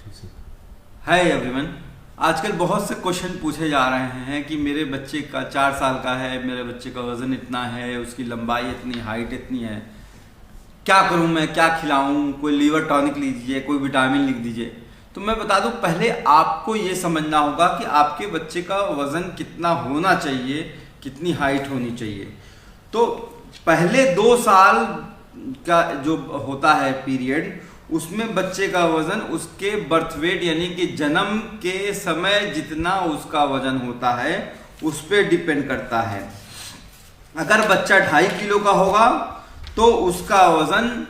Hi everyone. आजकल बहुत से क्वेश्चन पूछे जा रहे हैं कि मेरे बच्चे का 4 साल का है, मेरे बच्चे का वज़न इतना है, उसकी लंबाई इतनी, हाइट इतनी है, क्या करूं मैं, क्या खिलाऊं, कोई लीवर टॉनिक लिख दीजिए, कोई विटामिन लिख दीजिए। तो मैं बता दूं, पहले आपको ये समझना होगा कि आपके बच्चे का वज़न कितना होना चाहिए, कितनी हाइट होनी चाहिए। तो पहले 2 साल का जो होता है पीरियड, उसमें बच्चे का वजन उसके बर्थ वेट यानी कि जन्म के समय जितना उसका वजन होता है उस पर डिपेंड करता है। अगर बच्चा 2.5 किलो का होगा तो उसका वजन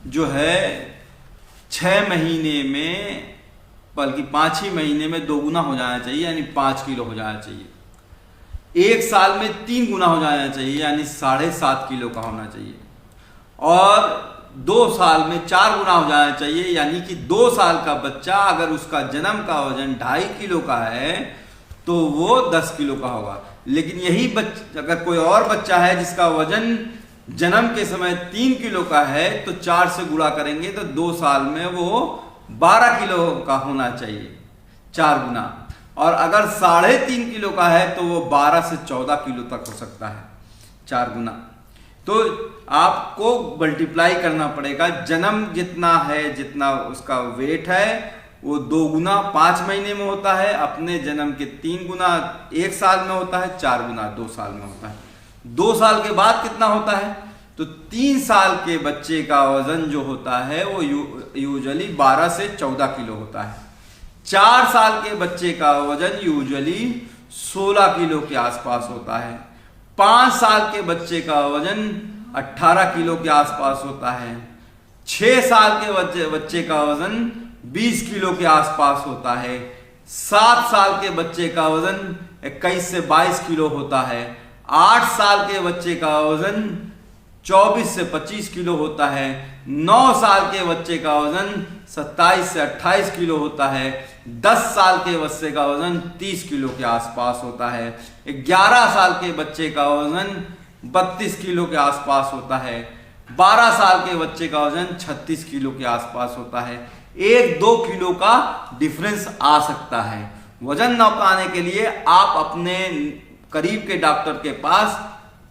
जो है 6 महीने में, बल्कि 5 ही महीने में 2 गुना हो जाना चाहिए, यानी 5 किलो हो जाना चाहिए। 1 साल में 3 गुना हो जाना चाहिए, यानी 7.5 किलो का होना चाहिए। और 2 साल में 4 गुना हो जाना चाहिए, यानी कि 2 साल का बच्चा अगर उसका जन्म का वजन 2.5 किलो का है तो वो 10 किलो का होगा। लेकिन यही अगर कोई और बच्चा है जिसका वजन जन्म के समय 3 किलो का है तो 4 से गुणा करेंगे तो 2 साल में वो 12 किलो का होना चाहिए, 4 गुना। और अगर 3.5 किलो का है तो वो 12 से 14 किलो तक हो सकता है, 4 गुना। तो आपको मल्टीप्लाई करना पड़ेगा, जन्म जितना है, जितना उसका वेट है वो 2 गुना 5 महीने में होता है, अपने जन्म के 3 गुना 1 साल में होता है, 4 गुना 2 साल में होता है। 2 साल के बाद कितना होता है? तो 3 साल के बच्चे का वजन जो होता है वो यूजुअली 12 से 14 किलो होता है। 4 साल के बच्चे का वजन यूजुअली 16 किलो के आसपास होता है। 5 साल के बच्चे का वजन 18 किलो के आसपास होता है। 6 साल के बच्चे का वजन 20 किलो के आसपास होता है। 7 साल के बच्चे का वजन 21 से 22 किलो होता है। 8 साल के बच्चे का वजन 24 से 25 किलो होता है। 9 साल के बच्चे का वजन 27 से 28 किलो होता है। 10 साल के बच्चे का वजन 30 किलो के आसपास होता है। 11 साल के बच्चे का वजन 32 किलो के आसपास होता है। 12 साल के बच्चे का वजन 36 किलो के आसपास होता है। 1-2 किलो का डिफरेंस आ सकता है। वजन नापने के लिए आप अपने करीब के डॉक्टर के पास,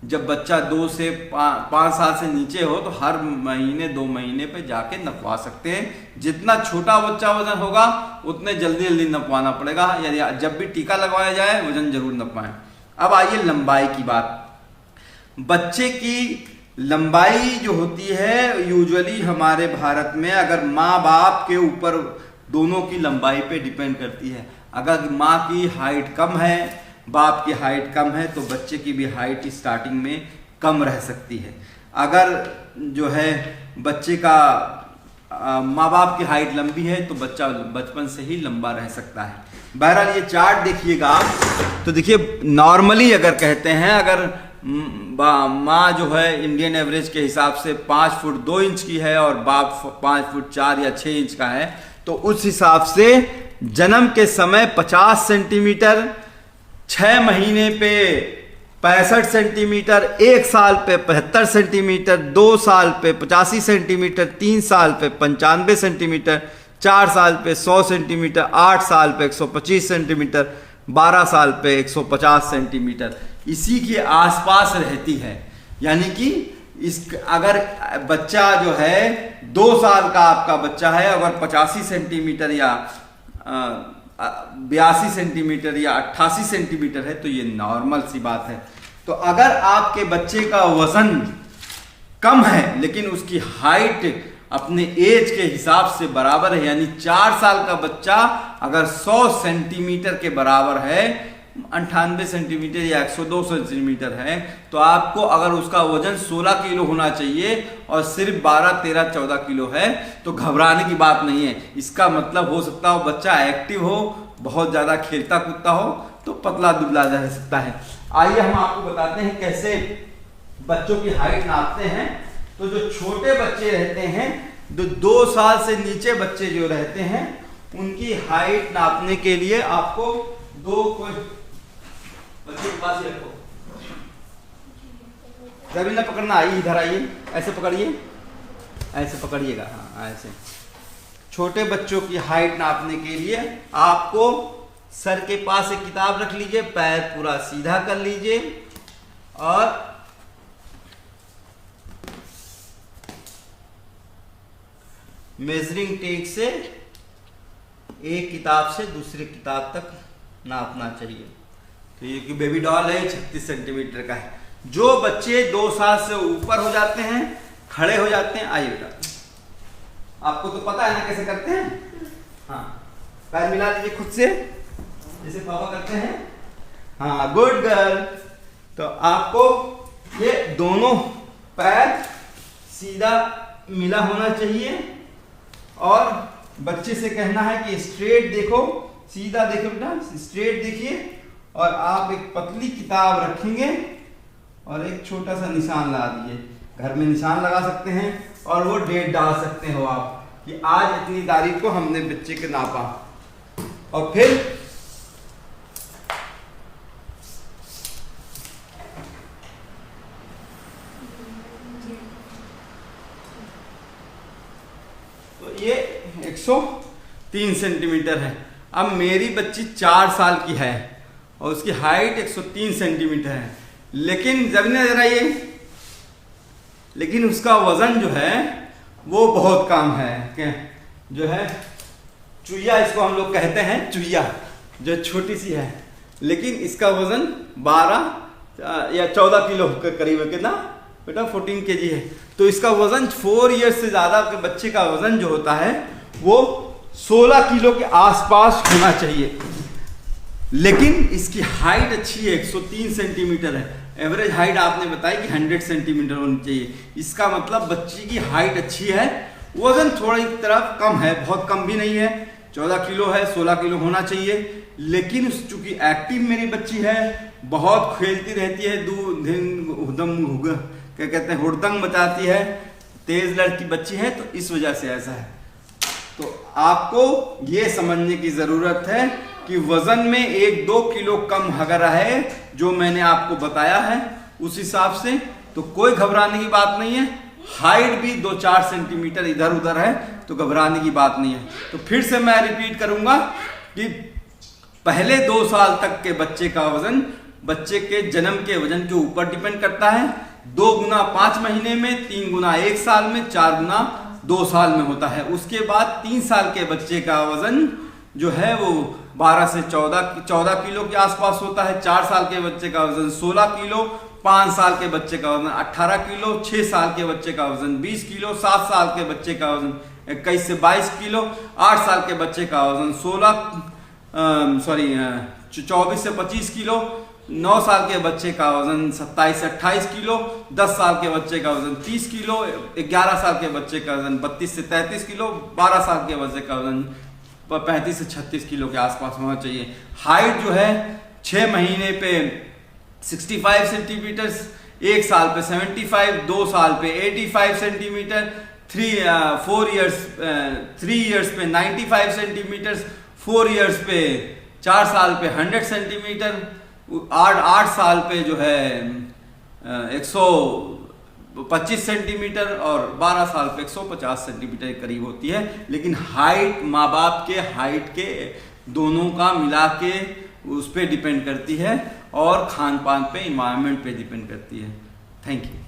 जब बच्चा 2 से 5 साल से नीचे हो तो हर महीने 2 महीने पे जाके नपवा सकते हैं। जितना छोटा बच्चा वजन होगा उतने जल्दी जल्दी नपवाना पड़ेगा, यानी जब भी टीका लगवाया जाए वजन जरूर नपवाएं। अब आइए लंबाई की बात। बच्चे की लंबाई जो होती है यूजुअली हमारे भारत में अगर माँ बाप के ऊपर दोनों की लंबाई पे डिपेंड करती है। अगर माँ की हाइट कम है, बाप की हाइट कम है, तो बच्चे की भी हाइट स्टार्टिंग में कम रह सकती है। अगर जो है बच्चे का माँ बाप की हाइट लंबी है तो बच्चा बचपन से ही लंबा रह सकता है। बहरहाल ये चार्ट देखिएगा आप, तो देखिए नॉर्मली अगर कहते हैं, अगर माँ जो है इंडियन एवरेज के हिसाब से 5 फुट 2 इंच की है और बाप 5 फुट 4 या 6 इंच का है, तो उस हिसाब से जन्म के समय 50 सेंटीमीटर, 6 महीने पे 65 सेंटीमीटर, 1 साल पे 75 सेंटीमीटर, 2 साल पे 85 सेंटीमीटर, 3 साल पे 95 सेंटीमीटर, 4 साल पे 100 सेंटीमीटर, 8 साल पे 125 सेंटीमीटर, 12 साल पे 150 सेंटीमीटर, इसी के आसपास रहती है। यानी कि इस अगर बच्चा जो है 2 साल का आपका बच्चा है, अगर 85 सेंटीमीटर या 82 सेंटीमीटर या 88 सेंटीमीटर है तो ये नॉर्मल सी बात है। तो अगर आपके बच्चे का वजन कम है लेकिन उसकी हाइट अपने एज के हिसाब से बराबर है, यानी 4 साल का बच्चा अगर 100 सेंटीमीटर के बराबर है, 98 सेंटीमीटर या 102 सेंटीमीटर है, तो आपको अगर उसका वजन 16 किलो होना चाहिए और सिर्फ 12, 13, 14 किलो है तो घबराने की बात नहीं है। इसका मतलब हो सकता हो बच्चा एक्टिव हो, बहुत ज़्यादा खेलता कूदता हो, तो पतला दुबला रह सकता है। आइए हम आपको बताते हैं कैसे बच्चों की हाइट नापते हैं। तो जो छोटे बच्चे रहते हैं, जो 2 साल से नीचे बच्चे जो रहते हैं, उनकी हाइट नापने के लिए आपको बच्चे के पास ही रखो, जमीन न पकड़ना, आइए इधर आइए, ऐसे पकड़िए, ऐसे पकड़िएगा, हाँ ऐसे। छोटे बच्चों की हाइट नापने के लिए आपको सर के पास एक किताब रख लीजिए, पैर पूरा सीधा कर लीजिए और मेजरिंग टेप से एक किताब से दूसरी किताब तक नापना चाहिए। तो ये कि बेबी डॉल है 36 सेंटीमीटर का है। जो बच्चे 2 साल से ऊपर हो जाते हैं, खड़े हो जाते हैं, आइए बेटा, आपको तो पता है ना कैसे करते हैं। हाँ, पैर मिला लीजिए खुद से जैसे पापा करते हैं। हाँ, गुड गर्ल। तो आपको ये दोनों पैर सीधा मिला होना चाहिए और बच्चे से कहना है कि स्ट्रेट देखो, सीधा देखो बेटा, स्ट्रेट देखिए। और आप एक पतली किताब रखेंगे और एक छोटा सा निशान लगा दीजिए। घर में निशान लगा सकते हैं और वो डेट डाल सकते हो आप कि आज इतनी तारीख को हमने बच्चे के नापा। और फिर तो ये 103 सेंटीमीटर है। अब मेरी बच्ची 4 साल की है और उसकी हाइट 103 सेंटीमीटर है, लेकिन जब न जरा ये, लेकिन उसका वजन जो है वो बहुत कम है। क्या जो है चुईया, इसको हम लोग कहते हैं चुईया, जो छोटी सी है, लेकिन इसका वजन 12 या 14 किलो के करीब है। कितना बेटा? 14 केजी है। तो इसका वजन 4 ईयर्स से ज़्यादा के बच्चे का वजन जो होता है वो 16 किलो के आसपास होना चाहिए। लेकिन इसकी हाइट अच्छी है, 103 सेंटीमीटर है। एवरेज हाइट आपने बताई कि 100 सेंटीमीटर होनी चाहिए। इसका मतलब बच्ची की हाइट अच्छी है, वजन थोड़ी तरफ कम है, बहुत कम भी नहीं है, 14 किलो है, 16 किलो होना चाहिए। लेकिन चूंकि एक्टिव मेरी बच्ची है, बहुत खेलती रहती है, क्या कहते हैं, हुड़दंग मचाती है, तेज लड़की बच्ची है, तो इस वजह से ऐसा है। तो आपको ये समझने की जरूरत है कि वजन में 1-2 किलो कम अगर है, जो मैंने आपको बताया है उस हिसाब से, तो कोई घबराने की बात नहीं है। हाइट भी 2-4 सेंटीमीटर इधर उधर है तो घबराने की बात नहीं है। तो फिर से मैं रिपीट करूंगा कि पहले 2 साल तक के बच्चे का वजन बच्चे के जन्म के वजन के ऊपर डिपेंड करता है। 2 गुना 5 महीने में, 3 गुना 1 साल में, 4 गुना 2 साल में होता है। उसके बाद 3 साल के बच्चे का वजन जो है वो 12 से 14 किलो के आसपास होता है। 4 साल के बच्चे का वजन 16 किलो, 5 साल के बच्चे का वजन 18 किलो, 6 साल के बच्चे का वजन 20 किलो, 7 साल के बच्चे का वजन 21 से 22 किलो, 8 साल के बच्चे का वजन 24 से 25 किलो, 9 साल के बच्चे का वजन 27 से 28 किलो, 10 साल के बच्चे का वजन 30 किलो, 11 साल के बच्चे का वजन 32 से 33 किलो, 12 साल के बच्चे का वजन 35 से 36 किलो के आसपास होना चाहिए। हाइट जो है 6 महीने पे 65 सेंटीमीटर, 1 साल पे 75, 2 साल पे 85 सेंटीमीटर, 3 इयर्स पे 95 सेंटीमीटर, 4 इयर्स पे 4 साल पे 100 सेंटीमीटर, 8 साल पे जो है 125 सेंटीमीटर और 12 साल पे 150 सेंटीमीटर के करीब होती है। लेकिन हाइट माँ बाप के हाइट के दोनों का मिला के उस पर डिपेंड करती है और खान पान पे, इन्वायरमेंट पे डिपेंड करती है। Thank you.